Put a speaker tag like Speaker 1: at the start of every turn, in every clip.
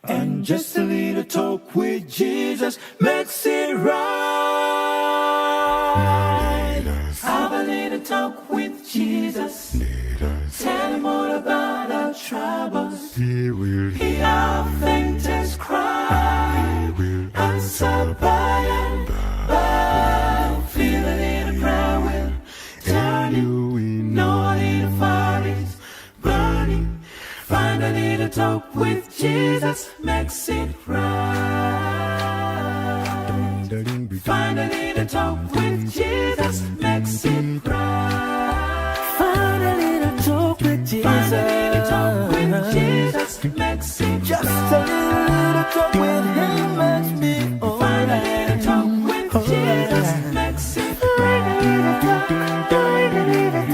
Speaker 1: And just a little talk with Jesus makes it right. Have a little talk with Jesus. Tell him all about our troubles.
Speaker 2: He will
Speaker 1: hear our faintest cry.
Speaker 2: He will
Speaker 1: answer by and by. Feel a little prayer will turn you in. No little fire is burning. Find a little talk with Jesus makes it right. Find a little talk with Jesus makes it right.
Speaker 3: Find a little talk with Jesus.
Speaker 1: Find a little talk with Jesus makes it
Speaker 3: Just
Speaker 1: right.
Speaker 3: a little talk with him makes me alright.
Speaker 1: Find a little talk with Jesus makes it right. Find a little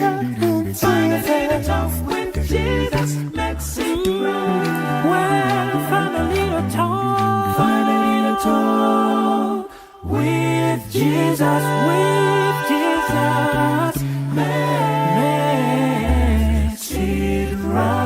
Speaker 1: talk with Jesus makes it right.
Speaker 3: Well, find a little talk.
Speaker 1: Find a little talk with Jesus.
Speaker 3: With Jesus
Speaker 1: Makes it right.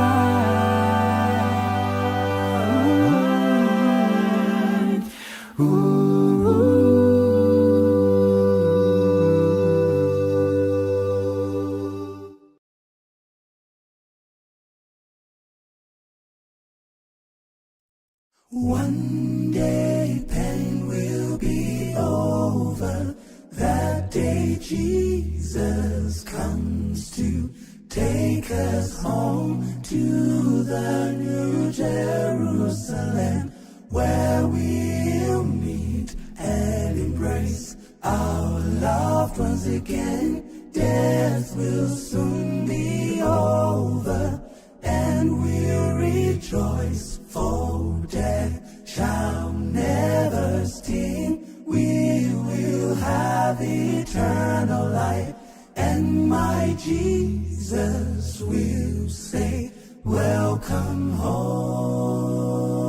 Speaker 1: One day pain will be over. That day Jesus comes to take us home to the New Jerusalem, where we'll meet and embrace our loved ones again. Death will soon be over, and we'll rejoice, for death shall never sting. We will have eternal life, and my Jesus will say, welcome home.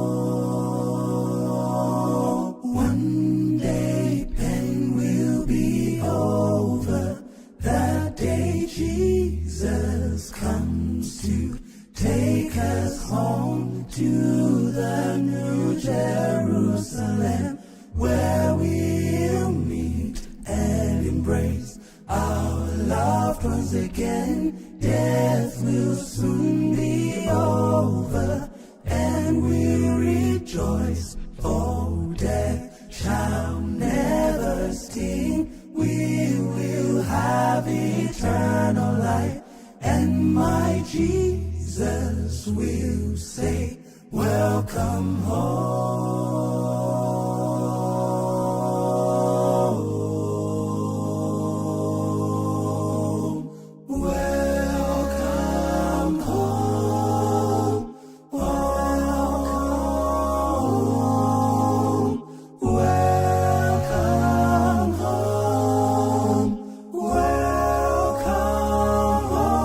Speaker 1: One day pain will be over. That day Jesus comes to take us home to the New Jerusalem, where we'll meet and embrace our loved ones again. Death will soon be over, and we'll rejoice, for death shall never sting. We will have eternal life, and my Jesus will say, welcome home. Welcome home. Welcome home. Welcome home. Welcome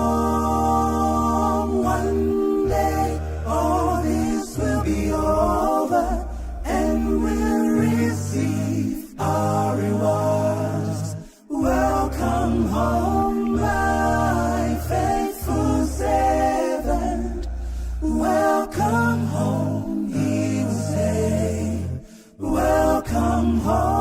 Speaker 1: home. One day all this will be over, and we'll receive our rewards. Welcome home, my faithful servant. Welcome home, he will say. Welcome home.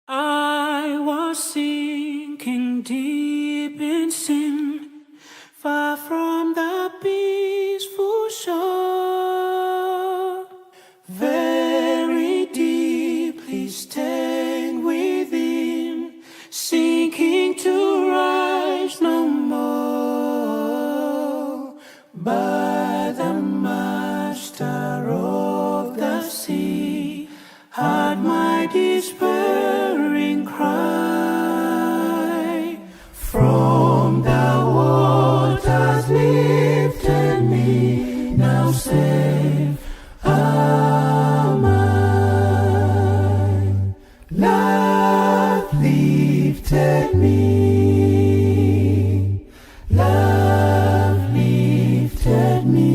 Speaker 3: I was sinking deep in sin, far from the peaceful shore, very deeply stained within, sinking to rise no more. But the master of the sea heard my despairing cry. From the waters lifted me, now safe am I. Love lifted me. Love lifted me.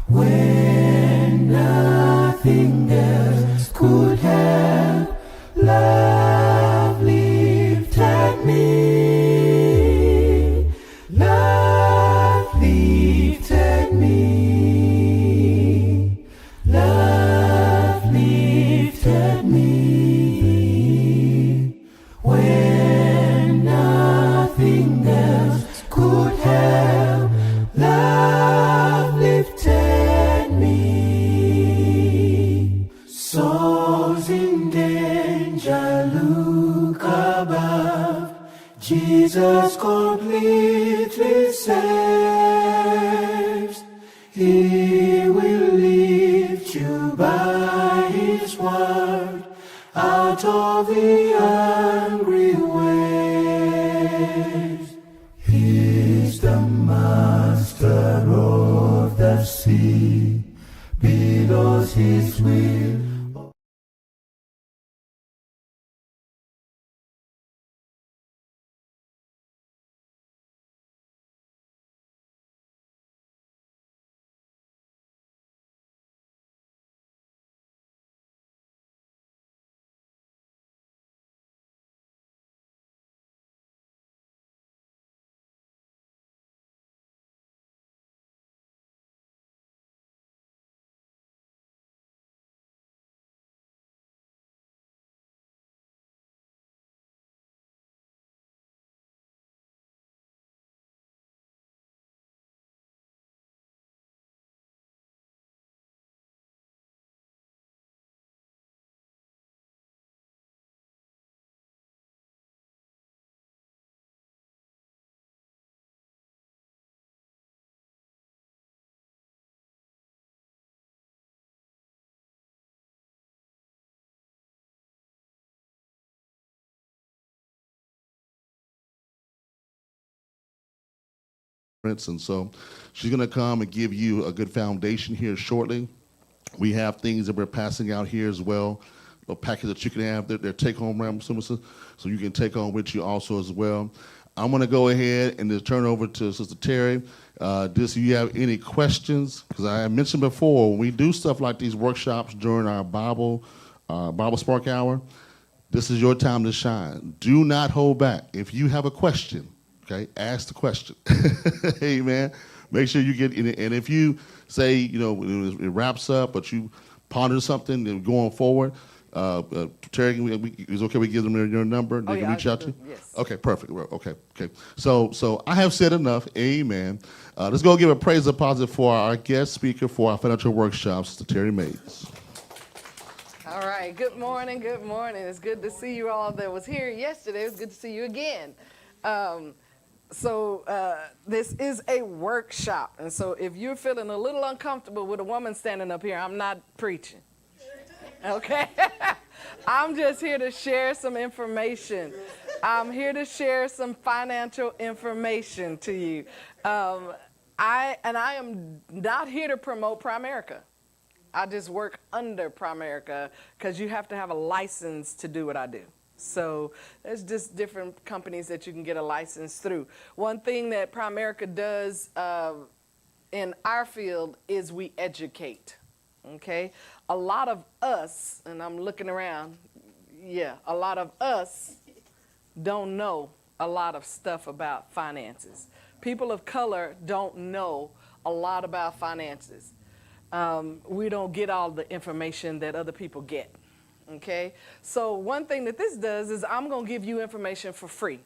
Speaker 3: When nothing else could help, love
Speaker 1: angel look above, Jesus completely saves. He will lift you by his word out of the angry waves. He's the master of the sea, belows his will.
Speaker 2: And so she's going to come and give you a good foundation here shortly. We have things that we're passing out here as well, a package that you can have, their take-home so you can take home with you also as well. I'm going to go ahead and just turn over to Sister Terry. If you have any questions, because I mentioned before, when we do stuff like these workshops during our Bible Spark Hour, this is your time to shine. Do not hold back. If you have a question, okay, ask the question. Amen. Make sure you get in it. And if you say, it wraps up, but you ponder something and going forward, Terry, is okay we give them your number? They can reach out to you?
Speaker 4: Yes.
Speaker 2: Okay, perfect. Okay. So I have said enough. Amen. Let's go give a praise deposit for our guest speaker for our financial workshops, Sister Terry Mays.
Speaker 4: All right. Good morning. Good morning. It's good to see you all that was here yesterday. It's good to see you again. This is a workshop. And so if you're feeling a little uncomfortable with a woman standing up here, I'm not preaching. Okay? I'm just here to share some information. I'm here to share some financial information to you. I am not here to promote Primerica. I just work under Primerica because you have to have a license to do what I do. So there's just different companies that you can get a license through. One thing that Primerica does in our field is we educate, okay? A lot of us, and I'm looking around, a lot of us don't know a lot of stuff about finances. People of color don't know a lot about finances. We don't get all the information that other people get. Okay, so one thing that this does is I'm going to give you information for free.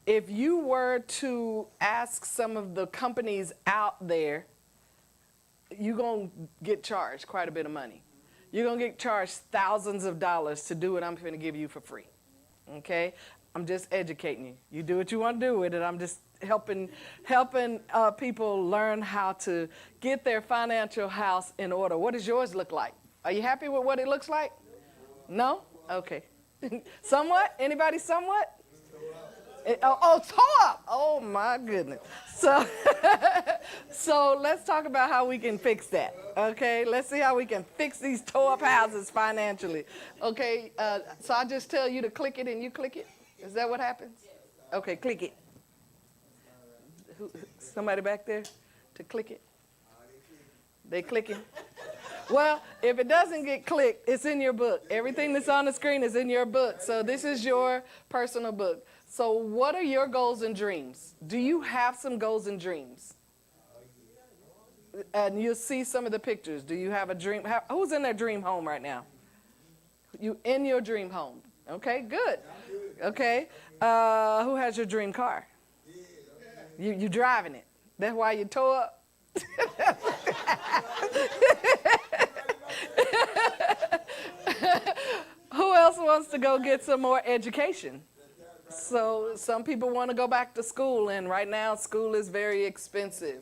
Speaker 4: If you were to ask some of the companies out there, you're going to get charged quite a bit of money. You're going to get charged thousands of dollars to do what I'm going to give you for free. Okay, I'm just educating you. You do what you want to do with it. I'm just helping people learn how to get their financial house in order. What does yours look like? Are you happy with what it looks like? No? Okay. Somewhat? Anybody somewhat? Tore up. Oh, my goodness. So let's talk about how we can fix that. Okay? Let's see how we can fix these tore up houses financially. Okay? So I just tell you to click it and you click it? Is that what happens? Okay, click it. Somebody back there to click it? They clicking? Well, if it doesn't get clicked, it's in your book. Everything that's on the screen is in your book. So this is your personal book. So what are your goals and dreams? Do you have some goals and dreams? And you'll see some of the pictures. Do you have a dream? Who's in their dream home right now? You in your dream home. Okay, good. Okay. Who has your dream car? You driving it. That's why you tore up. Who else wants to go get some more education? So some people want to go back to school, and right now school is very expensive.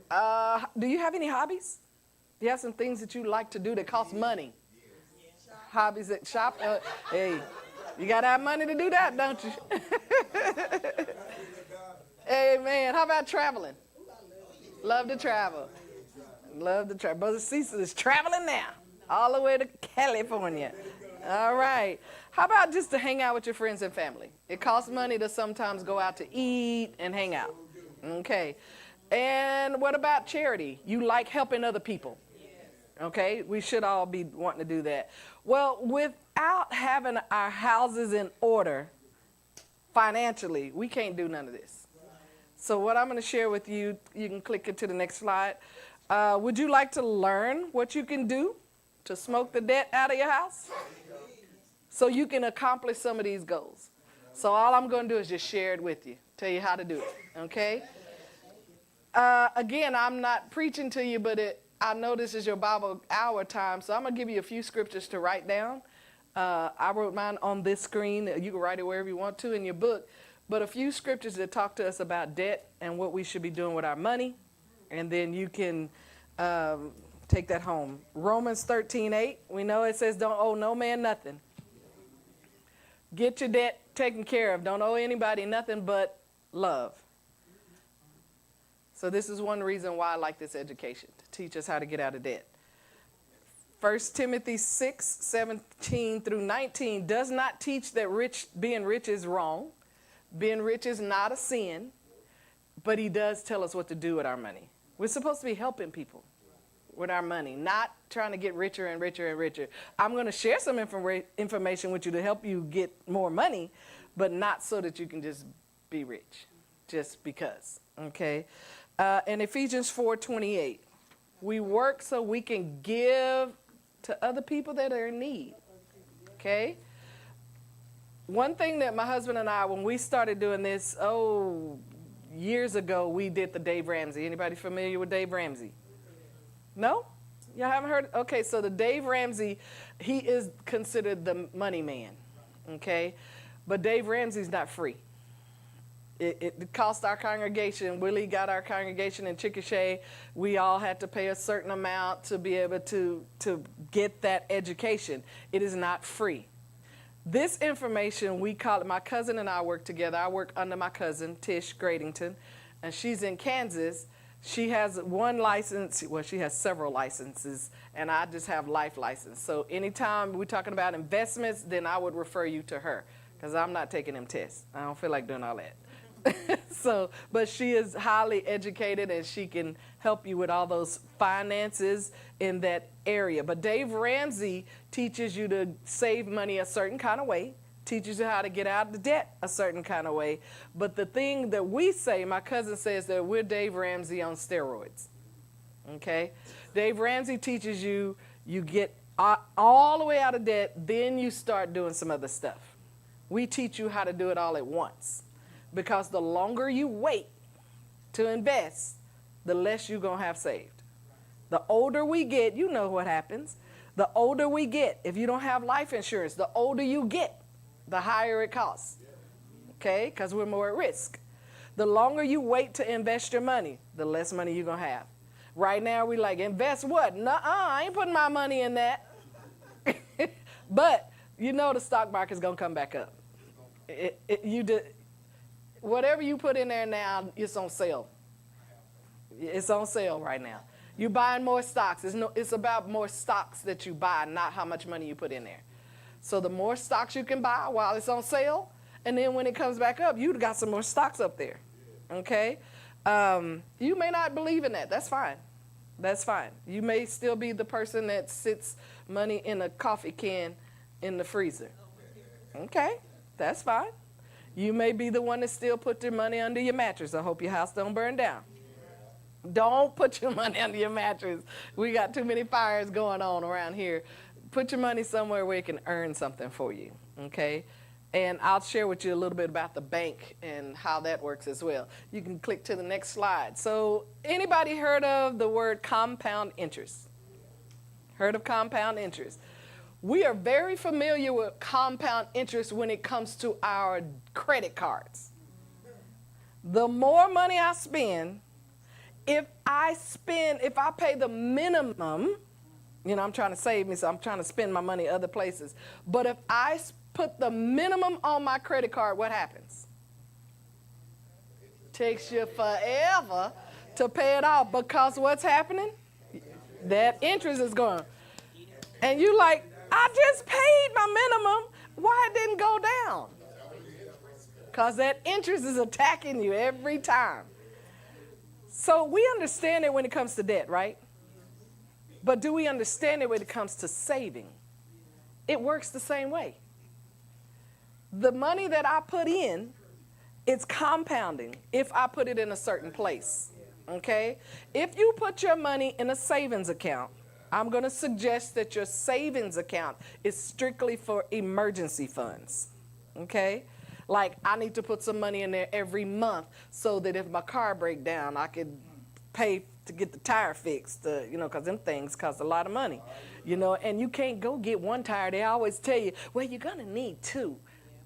Speaker 4: Do you have any hobbies? Do you have some things that you like to do that cost money? Hobbies that shop? Hey, you got to have money to do that, don't you? Amen. How about traveling? Love to travel. Love to travel. Brother Cecil is traveling now, all the way to California. All right. How about just to hang out with your friends and family? It costs money to sometimes go out to eat and hang out. Okay. And what about charity? You like helping other people. Okay. We should all be wanting to do that. Well, without having our houses in order financially, we can't do none of this. So what I'm going to share with you, you can click it to the next slide. Would you like to learn what you can do to smoke the debt out of your house so you can accomplish some of these goals? So all I'm going to do is just share it with you, tell you how to do it, okay? Again, I'm not preaching to you, but I know this is your Bible hour time, so I'm going to give you a few scriptures to write down. I wrote mine on this screen. You can write it wherever you want to in your book. But a few scriptures that talk to us about debt and what we should be doing with our money. And then you can take that home. Romans 13:8, we know it says don't owe no man nothing. Get your debt taken care of. Don't owe anybody nothing but love. So this is one reason why I like this education, to teach us how to get out of debt. 1 Timothy 6:17 through 19 does not teach that being rich is wrong. Being rich is not a sin, but he does tell us what to do with our money. We're supposed to be helping people with our money, not trying to get richer and richer and richer. I'm going to share some information with you to help you get more money, but not so that you can just be rich, just because, okay? In Ephesians 4:28, we work so we can give to other people that are in need, okay? One thing that my husband and I, when we started doing this, years ago, we did the Dave Ramsey. Anybody familiar with Dave Ramsey? No? Y'all haven't heard? Okay, so the Dave Ramsey, he is considered the money man, okay? But Dave Ramsey's not free. It cost our congregation. Willie got our congregation in Chickasha. We all had to pay a certain amount to be able to get that education. It is not free. This information, we call it, my cousin and I work together. I work under my cousin, Tish Gradington, and she's in Kansas. She has one license, well, she has several licenses, and I just have life license. So anytime we're talking about investments, then I would refer you to her, because I'm not taking them tests. I don't feel like doing all that. But she is highly educated, and she can help you with all those finances in that area. But Dave Ramsey teaches you to save money a certain kind of way, teaches you how to get out of the debt a certain kind of way. But the thing that we say, my cousin says that we're Dave Ramsey on steroids, okay? Dave Ramsey teaches you get all the way out of debt, then you start doing some other stuff. We teach you how to do it all at once. Because the longer you wait to invest, the less you're going to have saved. The older we get, you know what happens. The older we get, if you don't have life insurance, the older you get, the higher it costs. Okay? Because we're more at risk. The longer you wait to invest your money, the less money you're going to have. Right now, we like, invest what? Nuh-uh, I ain't putting my money in that. But you know the stock market's going to come back up. Whatever you put in there now, it's on sale. It's on sale right now. You're buying more stocks. It's about more stocks that you buy, not how much money you put in there. So the more stocks you can buy while it's on sale, and then when it comes back up, you've got some more stocks up there. Okay? You may not believe in that. That's fine. That's fine. You may still be the person that sits money in a coffee can in the freezer. Okay? That's fine. You may be the one that still put your money under your mattress. I hope your house don't burn down. Don't put your money under your mattress. We got too many fires going on around here. Put your money somewhere where it can earn something for you, okay? And I'll share with you a little bit about the bank and how that works as well. You can click to the next slide. So anybody heard of the word compound interest? Heard of compound interest? We are very familiar with compound interest when it comes to our credit cards. The more money I spend, if I pay the minimum, I'm trying to save me, so I'm trying to spend my money other places. But if I put the minimum on my credit card, what happens? Takes you forever to pay it off, because what's happening? That interest is going. And you like, I just paid my minimum. Why it didn't go down? Because that interest is attacking you every time. So we understand it when it comes to debt, right? But do we understand it when it comes to saving? It works the same way. The money that I put in, it's compounding if I put it in a certain place, okay? If you put your money in a savings account, I'm going to suggest that your savings account is strictly for emergency funds, okay? Like, I need to put some money in there every month so that if my car breaks down, I could pay to get the tire fixed, because them things cost a lot of money, and you can't go get one tire. They always tell you, well, you're going to need two.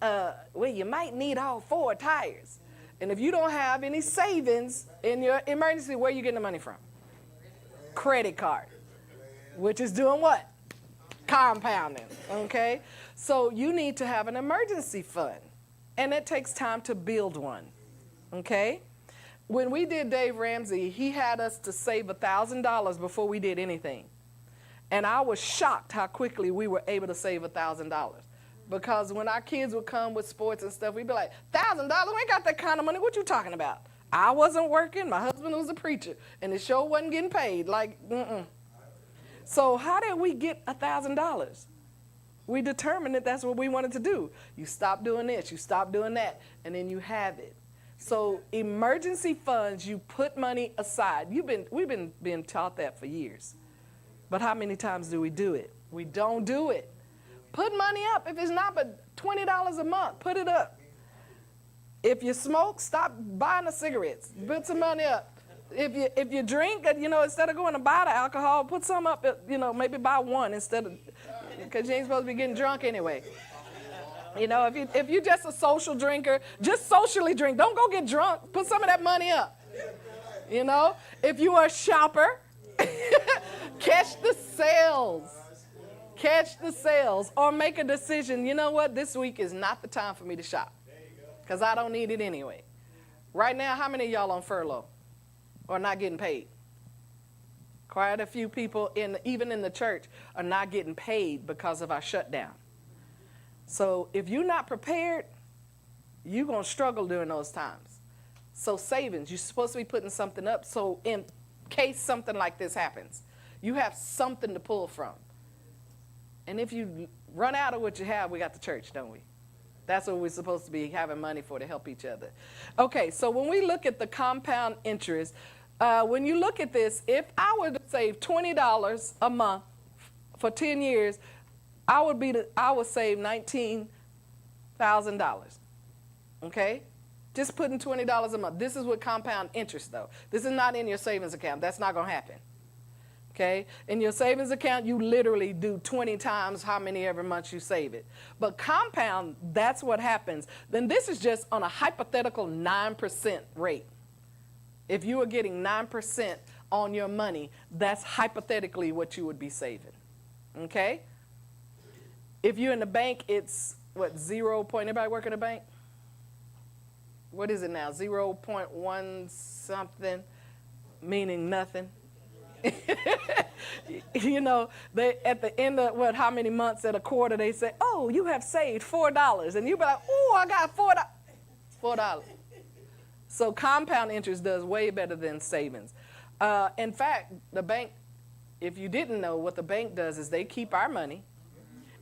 Speaker 4: Well, you might need all 4 tires. And if you don't have any savings in your emergency, where are you getting the money from? Credit card. Which is doing what? Compounding, okay? So you need to have an emergency fund, and it takes time to build one, okay? When we did Dave Ramsey, he had us to save $1,000 before we did anything. And I was shocked how quickly we were able to save $1,000. Because when our kids would come with sports and stuff, we'd be like, $1,000? We ain't got that kind of money. What you talking about? I wasn't working. My husband was a preacher, and the show wasn't getting paid. So how did we get $1,000? We determined that that's what we wanted to do. You stop doing this, you stop doing that, and then you have it. So emergency funds, you put money aside. We've been being taught that for years. But how many times do we do it? We don't do it. Put money up. If it's not but $20 a month, put it up. If you smoke, stop buying the cigarettes. Put some money up. If you drink, instead of going to buy the alcohol, put some up, maybe buy one instead of, because you ain't supposed to be getting drunk anyway. If you're just a social drinker, just socially drink. Don't go get drunk. Put some of that money up. If you are a shopper, catch the sales. Catch the sales, or make a decision. You know what? This week is not the time for me to shop, because I don't need it anyway. Right now, how many of y'all on furlough or not getting paid? Quite a few people, even in the church, are not getting paid because of our shutdown. So if you're not prepared, you're going to struggle during those times. So savings, you're supposed to be putting something up so in case something like this happens, you have something to pull from. And if you run out of what you have, we got the church, don't we? That's what we're supposed to be having money for, to help each other. Okay, so when we look at the compound interest, when you look at this, if I were to save $20 a month for 10 years, I would save $19,000. Okay? Just putting $20 a month. This is with compound interest, though. This is not in your savings account. That's not going to happen. Okay? In your savings account, you literally do 20 times how many every month you save it. But compound, that's what happens. Then this is just on a hypothetical 9% rate. If you were getting 9% on your money, that's hypothetically what you would be saving. Okay? If you're in the bank, it's what, 0. Anybody work in a bank? What is it now? 0.1 something, meaning nothing. They at the end of how many months at a quarter, they say, oh, you have saved $4. And you be like, oh, I got $4. So compound interest does way better than savings. In fact, the bank, if you didn't know, what the bank does is they keep our money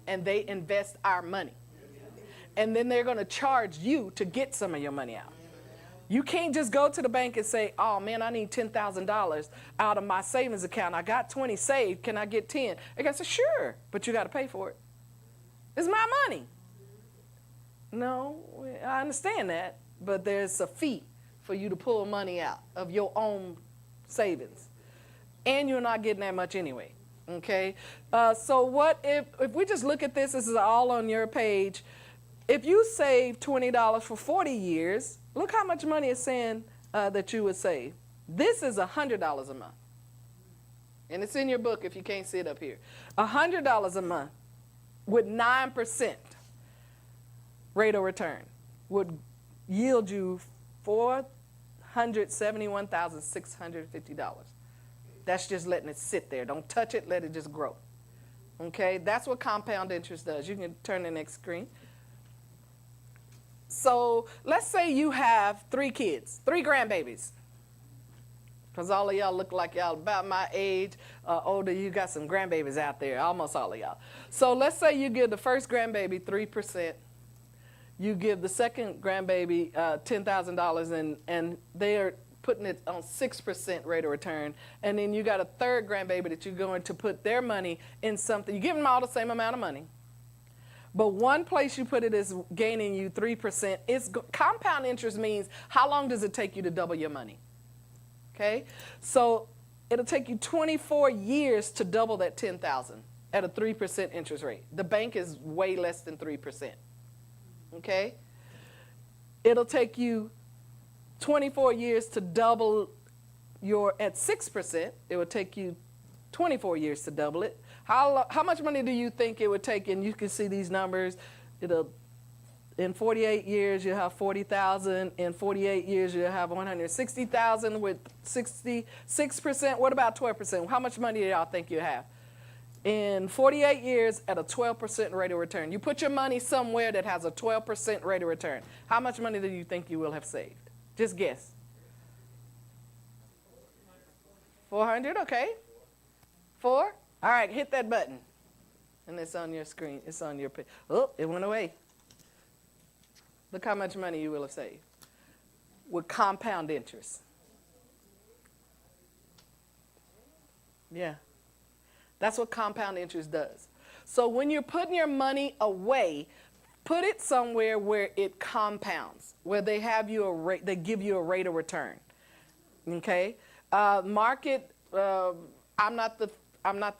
Speaker 4: and they invest our money. And then they're going to charge you to get some of your money out. You can't just go to the bank and say, oh, man, I need $10,000 out of my savings account. I got 20 saved. Can I get 10? They got to say, sure, but you got to pay for it. It's my money. No, I understand that, but there's a fee for you to pull money out of your own savings. And you're not getting that much anyway. Okay, so what if we just look at this is all on your page. If you save $20 for 40 years, look how much money it's saying that you would save. This is $100 a month. And it's in your book if you can't see it up here. $100 a month with 9% rate of return would yield you $471,650. That's just letting it sit there. Don't touch it, let it just grow. Okay, that's what compound interest does. You can turn the next screen. So let's say you have 3 kids, 3 grandbabies. Because all of y'all look like y'all about my age, older, you got some grandbabies out there, almost all of y'all. So let's say you give the first grandbaby 3%. You give the second grandbaby $10,000 and they're putting it on 6% rate of return. And then you got a third grandbaby that you're going to put their money in something. You give them all the same amount of money. But one place you put it is gaining you 3%. Compound interest means how long does it take you to double your money? Okay, so it'll take you 24 years to double that 10,000 at a 3% interest rate. The bank is way less than 3%. Okay, it'll take you 24 years to double at 6%. It would take you 24 years to double it. How much money do you think it would take? And you can see these numbers. In 48 years, you'll have 40,000. In 48 years, you'll have 160,000 with 66%. What about 12%? How much money do y'all think you have? In 48 years at a 12% rate of return. You put your money somewhere that has a 12% rate of return. How much money do you think you will have saved? Just guess. 400, okay. 4? All right, hit that button. And it's on your screen. It's on your page. Oh, it went away. Look how much money you will have saved with compound interest. Yeah. That's what compound interest does. So when you're putting your money away, put it somewhere where it compounds, where they have you a rate, they give you a rate of return. Okay? Market, I'm not the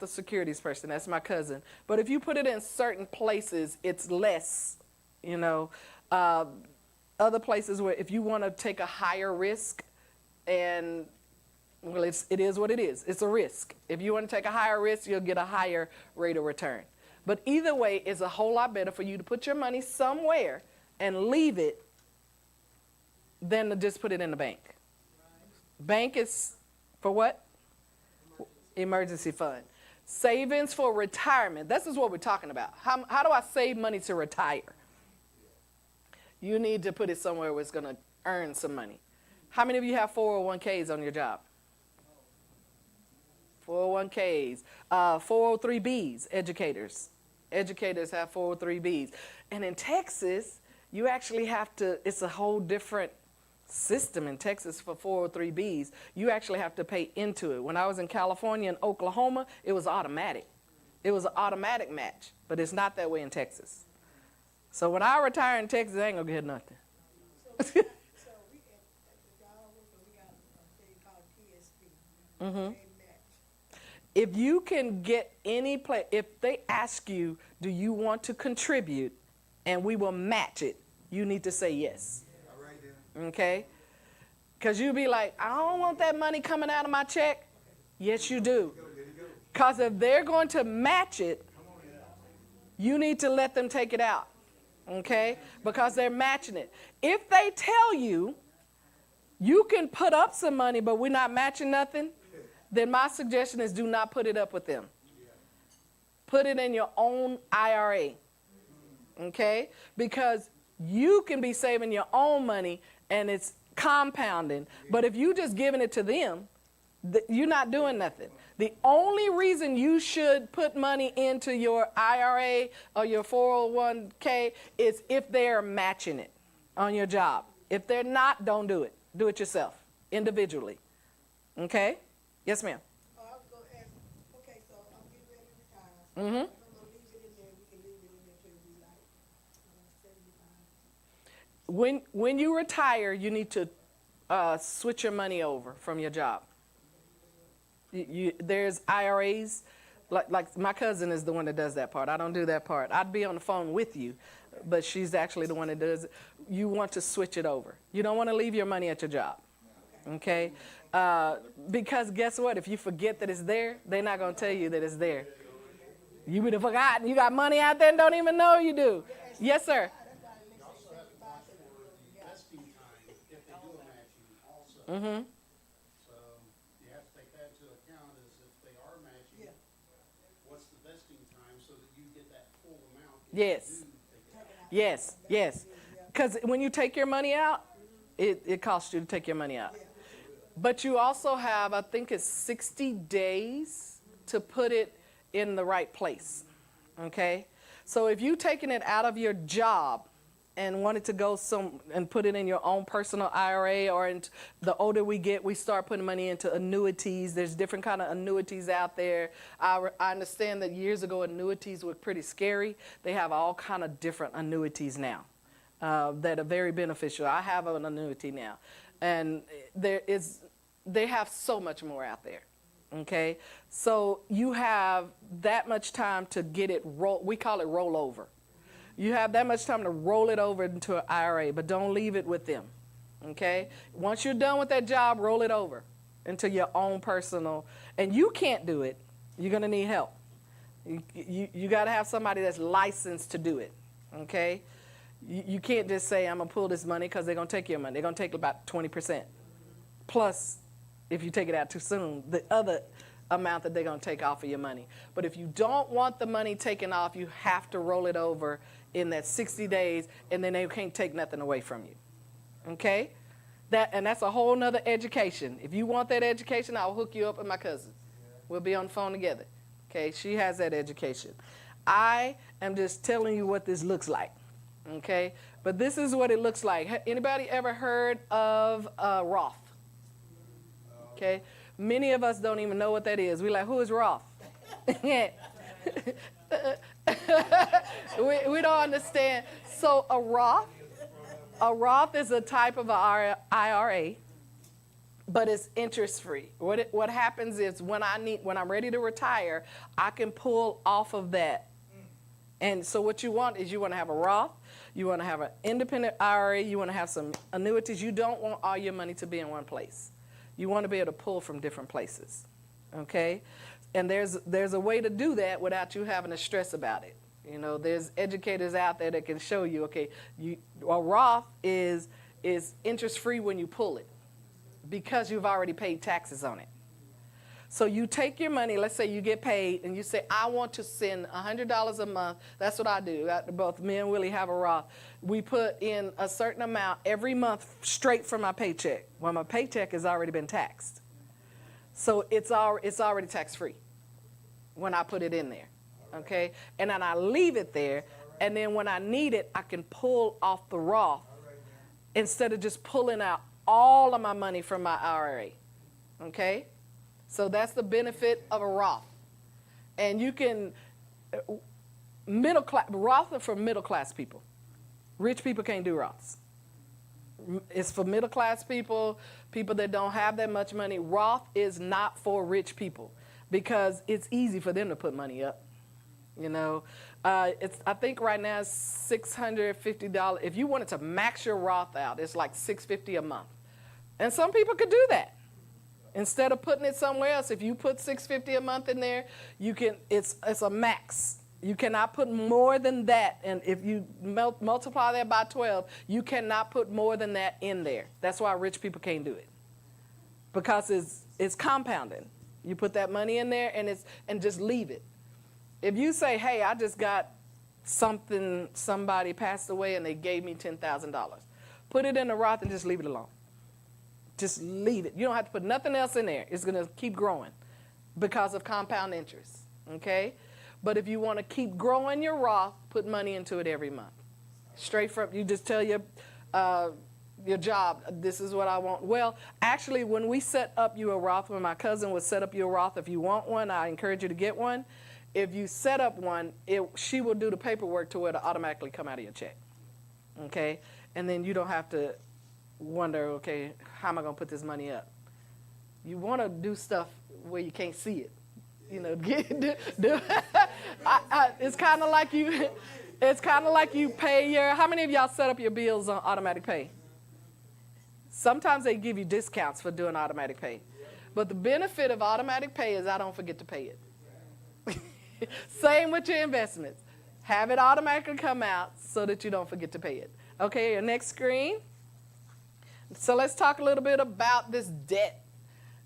Speaker 4: securities person, that's my cousin. But if you put it in certain places, it's less, you know. Other places where if you want to take a higher risk, and well, it is what it is. It's a risk. If you want to take a higher risk, you'll get a higher rate of return. But either way, it's a whole lot better for you to put your money somewhere and leave it than to just put it in the bank. Bank is for what? Emergency fund. Savings for retirement. This is what we're talking about. How do I save money to retire? You need to put it somewhere where it's going to earn some money. How many of you have 401ks on your job? 401ks, 403bs, educators. Educators have 403bs. And in Texas, you actually have to, it's a whole different system in Texas for 403bs. You actually have to pay into it. When I was in California and Oklahoma, it was automatic. It was an automatic match, but it's not that way in Texas. So when I retire in Texas, I ain't gonna get nothing.
Speaker 5: So we at the job, we got a thing called TSP.
Speaker 4: Mm-hmm. If you can get any place, if they ask you, do you want to contribute, and we will match it, you need to say yes.
Speaker 5: All right then.
Speaker 4: Okay? Because you'll be like, I don't want that money coming out of my check. Yes, you do. Because if they're going to match it, you need to let them take it out. Okay? Because they're matching it. If they tell you, you can put up some money, but we're not matching nothing, then my suggestion is do not put it up with them. Put it in your own IRA. Okay? Because you can be saving your own money and it's compounding. But if you just giving it to them, you're not doing nothing. The only reason you should put money into your IRA or your 401k is if they're matching it on your job. If they're not, don't do it. Do it yourself, individually. Okay? Yes, ma'am.
Speaker 5: Oh, I was going to ask, okay, so I'm getting ready to retire.
Speaker 4: Mm-hmm.
Speaker 5: I'm going to leave it in there. We can leave it in there till we like 75.
Speaker 4: When you retire, you need to switch your money over from your job. There's IRAs Like my cousin is the one that does that part. I don't do that part. I'd be on the phone with you, but she's actually the one that does it. You want to switch it over. You don't want to leave your money at your job, okay? Because guess what? If you forget that it's there, they're not going to tell you that it's there. You would have forgotten. You got money out there and don't even know you do. Yes, sir. Mm-hmm.
Speaker 6: So you have to take that into account as if they are matching, what's the vesting time so that you get that full amount?
Speaker 4: Yes. Yes, yes. Because when you take your money out, it costs you to take your money out. But you also have, I think it's 60 days to put it in the right place, okay? So if you're taking it out of your job and wanted to go and put it in your own personal IRA, or the older we get, we start putting money into annuities. There's different kind of annuities out there. I understand that years ago annuities were pretty scary. They have all kind of different annuities now that are very beneficial. I have an annuity now, and they have so much more out there. Okay, so you have that much time to get it we call it rollover. You have that much time to roll it over into an IRA, but don't leave it with them. Okay, once you're done with that job, roll it over into your own personal. And you can't do it. You're gonna need help. You got to have somebody that's licensed to do it. Okay, you can't just say I'm gonna pull this money because they're gonna take your money. They're gonna take about 20%. Plus, if you take it out too soon, the other amount that they're going to take off of your money. But if you don't want the money taken off, you have to roll it over in that 60 days, and then they can't take nothing away from you. Okay? That's a whole nother education. If you want that education, I'll hook you up with my cousin. We'll be on the phone together. Okay? She has that education. I am just telling you what this looks like. Okay? But this is what it looks like. Anybody ever heard of Roth? Okay, many of us don't even know what that is. We're like, who is Roth? we don't understand. So a Roth is a type of IRA, but it's interest free. What happens is when I'm ready to retire, I can pull off of that. And so what you want is you want to have a Roth, you want to have an independent IRA, you want to have some annuities. You don't want all your money to be in one place. You want to be able to pull from different places, okay? And there's a way to do that without you having to stress about it. You know, there's educators out there that can show you, okay, a Roth is interest-free when you pull it because you've already paid taxes on it. So you take your money, let's say you get paid, and you say, I want to send $100 a month. That's what I do. Both me and Willie have a Roth. We put in a certain amount every month straight from my paycheck. Well, my paycheck has already been taxed. So it's already tax-free when I put it in there, okay? And then I leave it there, and then when I need it, I can pull off the Roth instead of just pulling out all of my money from my IRA, okay? So that's the benefit of a Roth. And you can, Roth are for middle class people. Rich people can't do Roths. It's for middle class people, people that don't have that much money. Roth is not for rich people because it's easy for them to put money up. You know, I think right now it's $650. If you wanted to max your Roth out, it's like $650 a month. And some people could do that. Instead of putting it somewhere else, if you put $650 a month in there, you can. It's a max. You cannot put more than that. And if you multiply that by 12, you cannot put more than that in there. That's why rich people can't do it, because it's compounding. You put that money in there and just leave it. If you say, hey, I just got somebody passed away and they gave me $10,000, put it in a Roth and just leave it alone. Just leave it. You don't have to put nothing else in there. It's going to keep growing because of compound interest, okay? But if you want to keep growing your Roth, put money into it every month. Straight from, you just tell your job, this is what I want. Well, actually, when we set up you a Roth, when my cousin would set up you a Roth, if you want one, I encourage you to get one. If you set up one, she will do the paperwork to where it'll automatically come out of your check, okay? And then you don't have to wonder, okay, how am I going to put this money up? You want to do stuff where you can't see it. It's kind of like you. It's kind of like you pay your. How many of y'all set up your bills on automatic pay? Sometimes they give you discounts for doing automatic pay, but the benefit of automatic pay is I don't forget to pay it. Same with your investments. Have it automatically come out so that you don't forget to pay it. Okay, your next screen. So let's talk a little bit about this debt.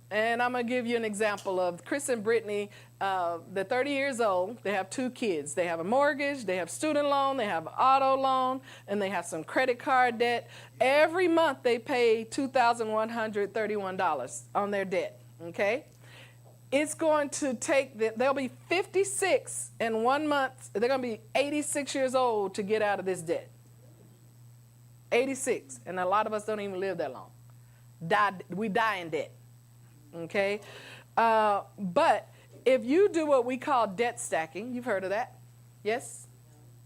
Speaker 4: And I'm going to give you an example of Chris and Brittany. They're 30 years old. They have 2 kids. They have a mortgage. They have student loan. They have an auto loan. And they have some credit card debt. Every month they pay $2,131 on their debt. Okay? It's going to take, they'll be 56 in 1 month. They're going to be 86 years old to get out of this debt. 86. And a lot of us don't even live that long. We die in debt. Okay, but if you do what we call debt stacking, you've heard of that? Yes?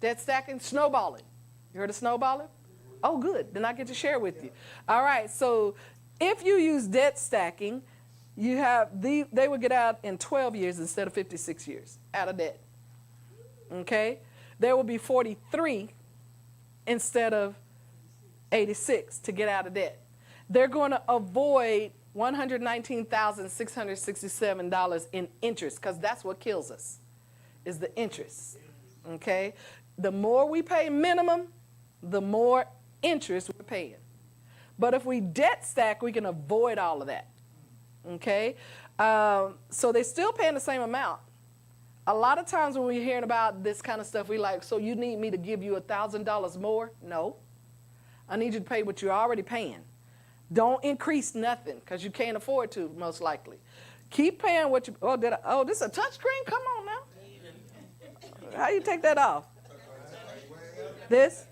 Speaker 4: Debt stacking, snowballing. You heard of snowballing? Oh, good. Then I get to share with you. All right, so if you use debt stacking, they would get out in 12 years instead of 56 years out of debt. Okay? There will be 43 instead of 86 to get out of debt. They're going to avoid $119,667 in interest, because that's what kills us, is the interest. Okay? The more we pay minimum, the more interest we're paying. But if we debt stack, we can avoid all of that. Okay? So they're still paying the same amount. A lot of times when we're hearing about this kind of stuff, we like, so you need me to give you $1,000 more? No. I need you to pay what you're already paying. Don't increase nothing, because you can't afford to, most likely. Keep paying what you, this is a touch screen? Come on now. How you take that off? This?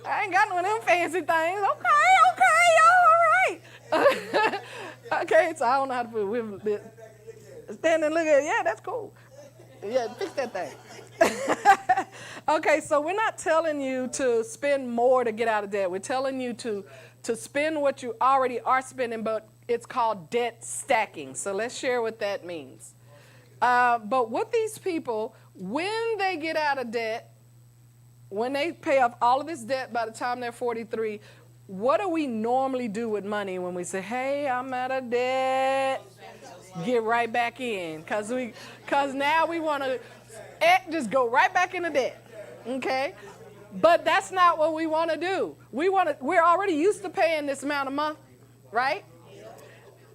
Speaker 4: I ain't got one of them fancy things. Okay, y'all, all right. Okay, so I don't know how to put it. Stand and look at it. Yeah, that's cool. Yeah, fix that thing. Okay, so we're not telling you to spend more to get out of debt. We're telling you to spend what you already are spending, but it's called debt stacking. So let's share what that means. But with these people, when they get out of debt, when they pay off all of this debt by the time they're 43, what do we normally do with money when we say, hey, I'm out of debt? Get right back in, because now we want to just go right back into debt. Okay? But that's not what we want to do. We're already used to paying this amount a month, right?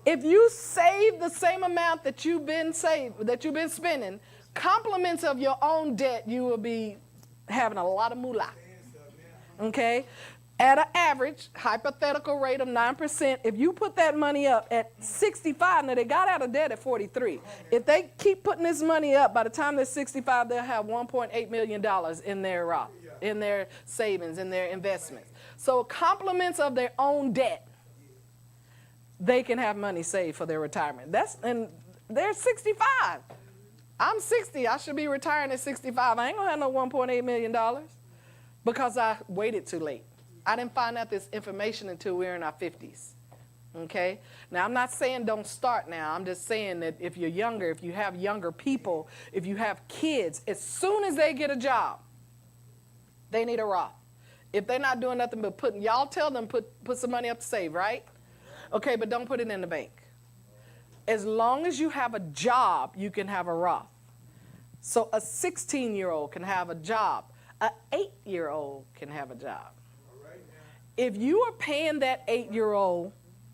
Speaker 4: If you save the same amount that you've been spending, compliments of your own debt, you will be having a lot of moolah. Okay? At an average, hypothetical rate of 9%, if you put that money up at 65, now they got out of debt at 43. If they keep putting this money up, by the time they're 65, they'll have $1.8 million in their savings, in their investments. So compliments of their own debt, they can have money saved for their retirement. And they're 65. I'm 60. I should be retiring at 65. I ain't going to have no $1.8 million because I waited too late. I didn't find out this information until we were in our 50s. Okay? Now, I'm not saying don't start now. I'm just saying that if you're younger, if you have younger people, if you have kids, as soon as they get a job, they need a Roth. If they're not doing nothing but y'all tell them put some money up to save, right? Okay, but don't put it in the bank. As long as you have a job, you can have a Roth. So a 16-year-old can have a job. An 8-year-old can have a job. If you are paying that 8-year-old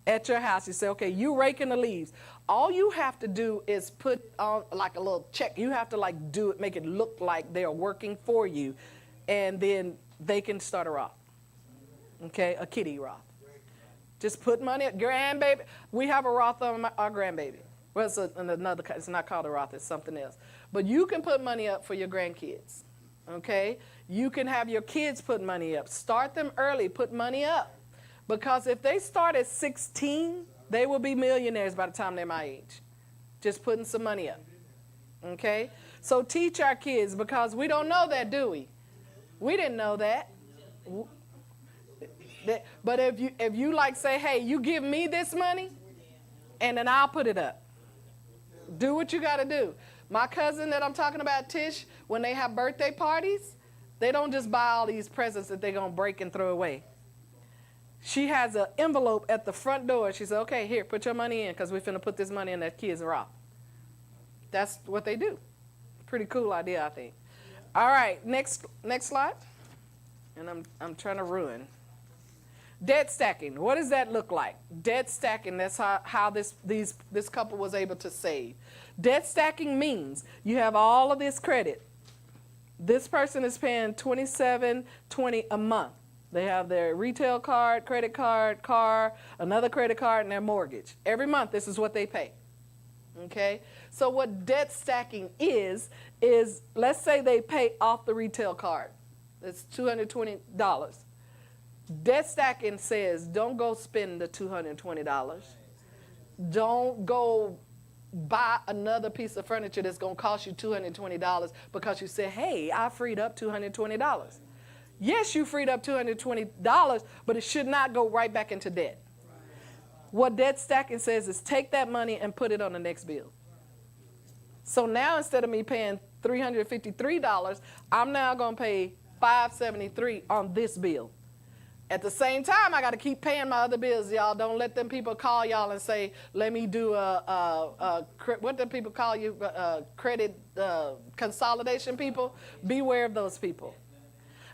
Speaker 4: at your house, you say, okay, you raking the leaves. All you have to do is put on like a little check. You have to like do it, make it look like they're working for you, and then they can start a Roth. Okay, a kiddie Roth. Just put money, grandbaby. We have a Roth on our grandbaby. Well, it's not called a Roth, it's something else. But you can put money up for your grandkids. Okay? You can have your kids put money up. Start them early. Put money up. Because if they start at 16, they will be millionaires by the time they're my age. Just putting some money up. Okay? So teach our kids, because we don't know that, do we? We didn't know that. But if you like say, hey, you give me this money, and then I'll put it up. Do what you got to do. My cousin that I'm talking about, Tish, when they have birthday parties, they don't just buy all these presents that they're going to break and throw away. She has an envelope at the front door. She said, okay, here, put your money in because we're finna put this money in that kid's rock. That's what they do. Pretty cool idea, I think. All right, next slide. And I'm trying to ruin. Debt stacking. What does that look like? Debt stacking, that's how this couple was able to save. Debt stacking means you have all of this credit. This person is paying $27.20 a month. They have their retail card, credit card, car, another credit card, and their mortgage. Every month, this is what they pay. Okay? So what debt stacking is let's say they pay off the retail card. It's $220. Debt stacking says don't go spend the $220. Don't go buy another piece of furniture that's going to cost you $220 because you said, hey, I freed up $220. Yes, you freed up $220, but it should not go right back into debt. What debt stacking says is take that money and put it on the next bill. So now instead of me paying $353, I'm now going to pay $573 on this bill. At the same time, I got to keep paying my other bills, y'all. Don't let them people call y'all and say, let me do what do people call you? Credit consolidation people? Beware of those people.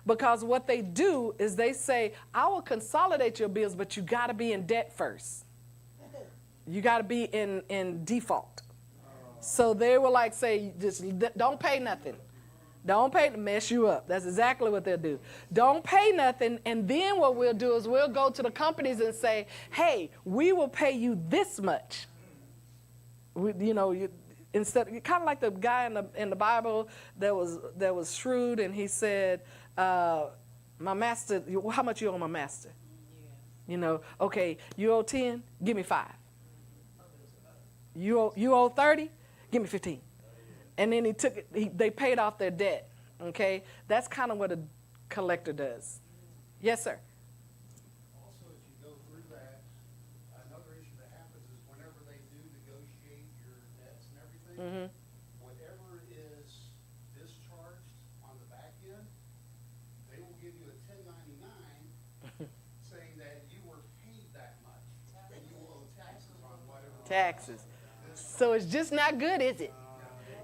Speaker 4: Because what they do is they say, I will consolidate your bills, but you got to be in debt first. You got to be in default. So they will like say, just don't pay nothing. Don't pay to mess you up. That's exactly what they'll do. Don't pay nothing, and then what we'll do is we'll go to the companies and say, hey, we will pay you this much. Instead, kind of like the guy in the Bible that was shrewd, and he said, my master, how much you owe my master? Yeah. Okay, you owe 10, give me 5. You owe 30, give me 15. And then they paid off their debt, okay? That's kind of what a collector does. Yes, sir?
Speaker 6: Also, if you go through that, another issue that happens is whenever they do negotiate your debts and everything, whatever is discharged on the back end, they will give you a 1099 saying that you were paid that much, and you will owe taxes on whatever.
Speaker 4: Taxes. So it's just not good, is it?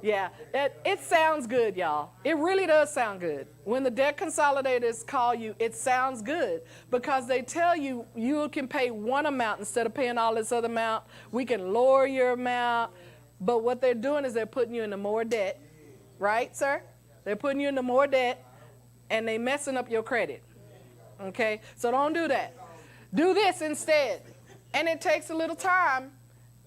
Speaker 4: Yeah, it sounds good, y'all. It really does sound good. When the debt consolidators call you, it sounds good because they tell you you can pay one amount instead of paying all this other amount. We can lower your amount. But what they're doing is they're putting you into more debt. Right, sir? They're putting you into more debt, and they're messing up your credit. Okay? So don't do that. Do this instead. And it takes a little time.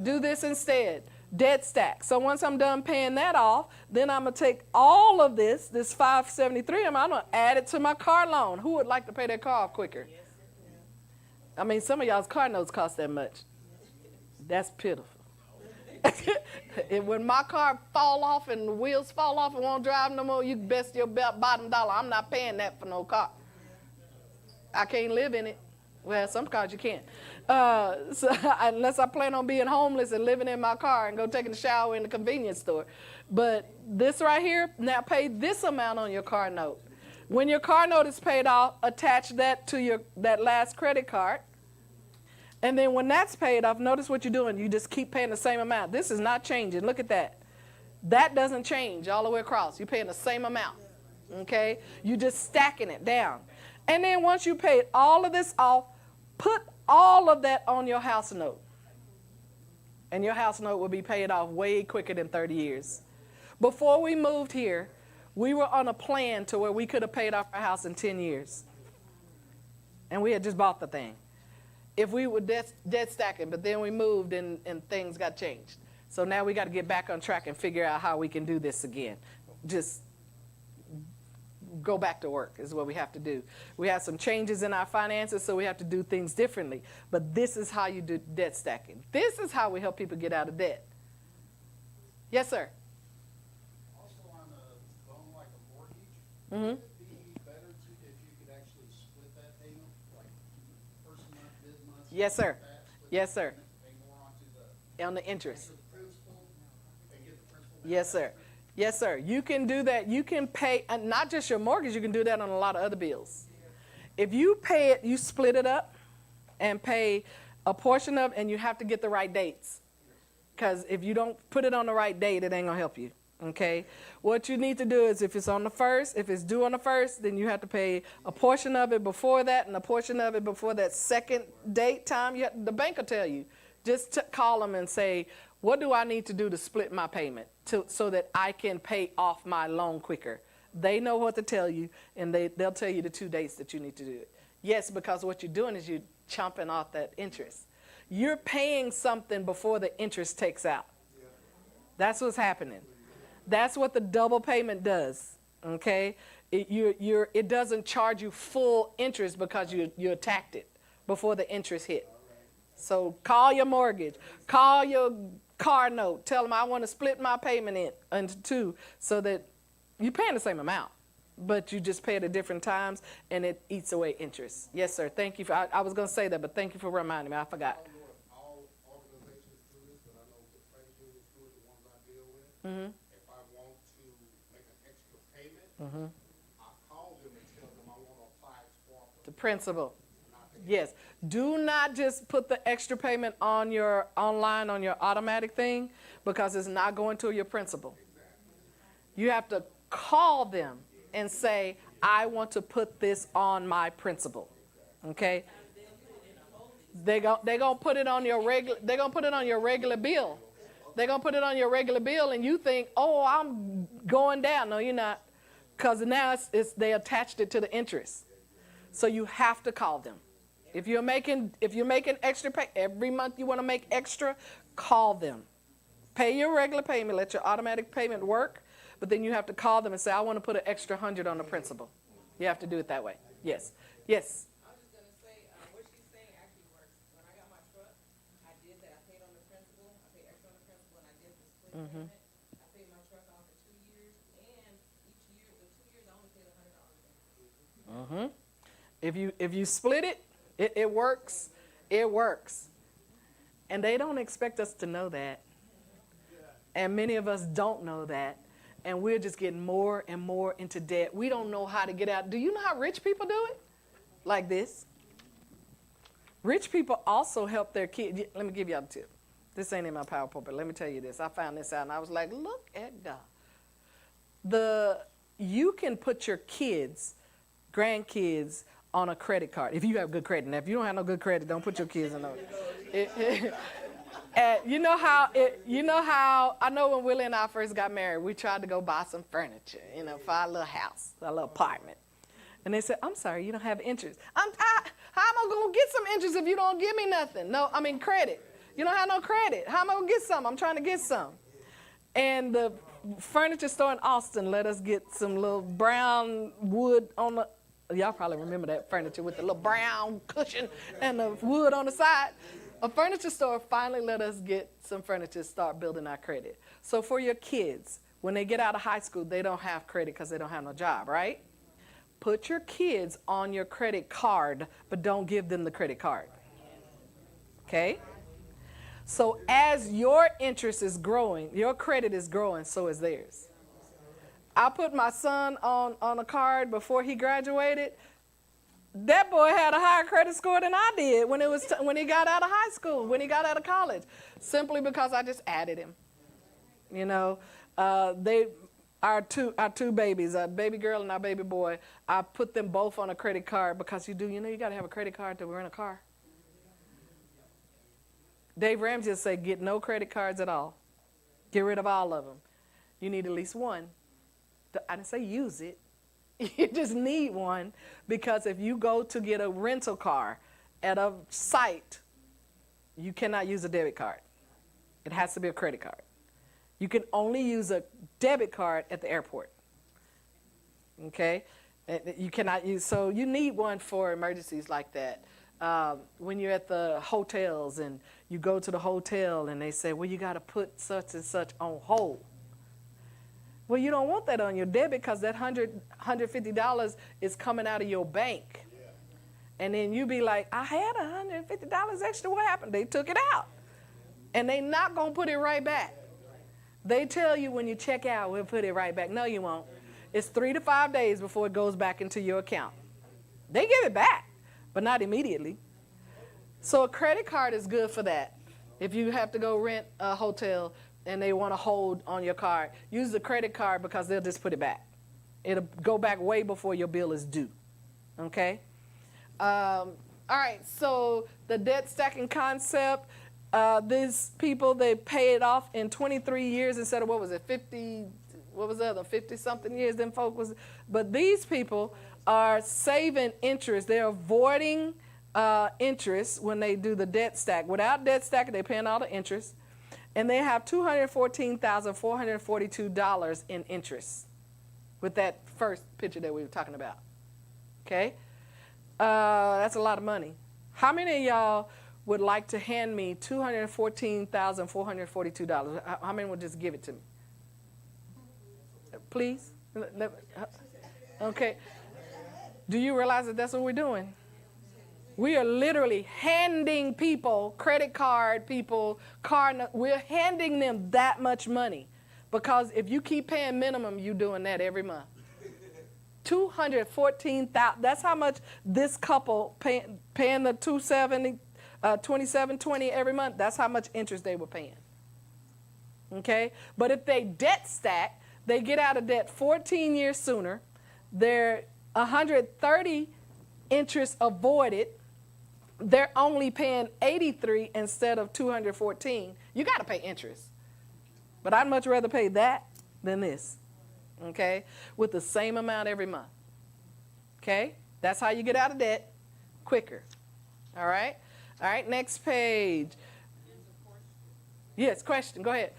Speaker 4: Do this instead. Debt stack. So once I'm done paying that off, then I'm going to take all of this $573, and I'm going to add it to my car loan. Who would like to pay their car off quicker? I mean, some of y'all's car notes cost that much. That's pitiful. And when my car fall off and the wheels fall off and won't drive no more, you best your bottom dollar. I'm not paying that for no car. I can't live in it. Well, some cars you can't. So unless I plan on being homeless and living in my car and go taking a shower in the convenience store. But this right here, now pay this amount on your car note. When your car note is paid off, attach that to that last credit card. And then when that's paid off, notice what you're doing. You just keep paying the same amount. This is not changing. Look at that. That doesn't change all the way across. You're paying the same amount. Okay? You're just stacking it down. And then once you paid all of this off, put all of that on your house note. And your house note will be paid off way quicker than 30 years. Before we moved here, we were on a plan to where we could have paid off our house in 10 years. And we had just bought the thing. If we were debt stacking, but then we moved and things got changed. So now we got to get back on track and figure out how we can do this again. Just go back to work is what we have to do. We have some changes in our finances, so we have to do things differently. But this is how you do debt stacking. This is how we help people get out of debt. Yes, sir?
Speaker 6: Also on a loan like a mortgage, would it be better if you could actually split that payment, like
Speaker 4: Yes, sir. Yes, sir.
Speaker 6: Pay more onto the
Speaker 4: On the interest.
Speaker 6: principal and get the principal.
Speaker 4: Yes, sir. Yes, sir. You can do that. You can pay, and not just your mortgage, you can do that on a lot of other bills. If you pay it, you split it up and pay a portion of it, and you have to get the right dates. Because if you don't put it on the right date, it ain't going to help you. Okay? What you need to do is if it's on the first, if it's due on the first, then you have to pay a portion of it before that and a portion of it before that second date time. The bank will tell you. Just call them and say, what do I need to do to split my payment so that I can pay off my loan quicker? They know what to tell you, and they'll tell you the 2 dates that you need to do it. Yes, because what you're doing is you're chomping off that interest. You're paying something before the interest takes out. That's what's happening. That's what the double payment does, okay? It doesn't charge you full interest because you attacked it before the interest hit. So call your mortgage, call your car note, tell them I want to split my payment into two so that you're paying the same amount, but you just pay it at different times and it eats away interest. Yes, sir. Thank you. I was going to say that, but thank you for reminding me. I forgot.
Speaker 6: All organizations do this, but I know the credit unions do it, the ones I deal with. If I want to make an extra payment, I call them and tell them I want to apply it for
Speaker 4: The principal. Yes. Do not just put the extra payment on your online, on your automatic thing, because it's not going to your principal. You have to call them and say, I want to put this on my principal. Okay? They're gonna put it on your regular. They're gonna put it on your regular bill. They're gonna put it on your regular bill, and you think, oh, I'm going down. No, you're not, because now they attached it to the interest. So you have to call them. If you're making extra pay every month, you want to make extra, call them. Pay your regular payment, let your automatic payment work, but then you have to call them and say, I want to put an extra 100 on the principal. You have to do it that way. Yes. Yes.
Speaker 7: I was just going to say, what she's saying actually works. When I got my truck, I did that. I paid on the principal. I paid extra on the principal, and I did the split payment. I paid my truck off for 2 years, and each year, the 2 years, I only paid $100.
Speaker 4: If you split it, it works. It works. And they don't expect us to know that. And many of us don't know that. And we're just getting more and more into debt. We don't know how to get out. Do you know how rich people do it? Like this. Rich people also help their kids. Let me give y'all a tip. This ain't in my PowerPoint, but let me tell you this. I found this out, and I was like, look at God. You can put your kids, grandkids, on a credit card if you have good credit. Now, if you don't have no good credit, don't put your kids in those. You know how I know when Willie and I first got married, we tried to go buy some furniture, for our little house, our little apartment. And they said, I'm sorry, you don't have interest. How am I going to get some interest if you don't give me nothing? No, I mean credit. You don't have no credit. How am I going to get some? I'm trying to get some. And the furniture store in Austin let us get some little brown wood on the, y'all probably remember that furniture with the little brown cushion and the wood on the side. A furniture store finally let us get some furniture to start building our credit. So for your kids, when they get out of high school, they don't have credit because they don't have no job, right? Put your kids on your credit card, but don't give them the credit card. Okay? So as your interest is growing, your credit is growing, so is theirs. I put my son on a card before he graduated. That boy had a higher credit score than I did when he got out of high school, when he got out of college, simply because I just added him. Our two babies, our baby girl and our baby boy, I put them both on a credit card because you got to have a credit card to rent a car. Dave Ramsey just said, get no credit cards at all. Get rid of all of them. You need at least one. I didn't say use it. You just need one, because if you go to get a rental car at a site, you cannot use a debit card. It has to be a credit card. You can only use a debit card at the airport. Okay? You cannot use, so you need one for emergencies like that. When you're at the hotels and you go to the hotel and they say, well, you got to put such and such on hold. Well, you don't want that on your debit because that $150 is coming out of your bank. And then you be like, I had $150 extra. What happened? They took it out. And they not going to put it right back. They tell you when you check out, we'll put it right back. No, you won't. It's 3 to 5 days before it goes back into your account. They give it back, but not immediately. So a credit card is good for that. If you have to go rent a hotel and they want to hold on your card, use the credit card because they'll just put it back. It'll go back way before your bill is due. Okay? All right, so the debt stacking concept, these people, they pay it off in 23 years instead of, 50-something years, them folk was. But these people are saving interest. They're avoiding interest when they do the debt stack. Without debt stacking, they're paying all the interest. And they have $214,442 in interest with that first picture that we were talking about. Okay? That's a lot of money. How many of y'all would like to hand me $214,442? How many would just give it to me? Please? Okay. Do you realize that that's what we're doing? We are literally handing people, credit card people, we're handing them that much money. Because if you keep paying minimum, you're doing that every month. $214,000. That's how much this couple paying the $270, $27.20 every month. That's how much interest they were paying. Okay, but if they debt stack, they get out of debt 14 years sooner. They're 130 interest avoided. They're only paying 83 instead of 214. You got to pay interest, but I'd much rather pay that than this. Okay, with the same amount every month. Okay, that's how you get out of debt quicker. All right, next page. Yes, question. Go ahead.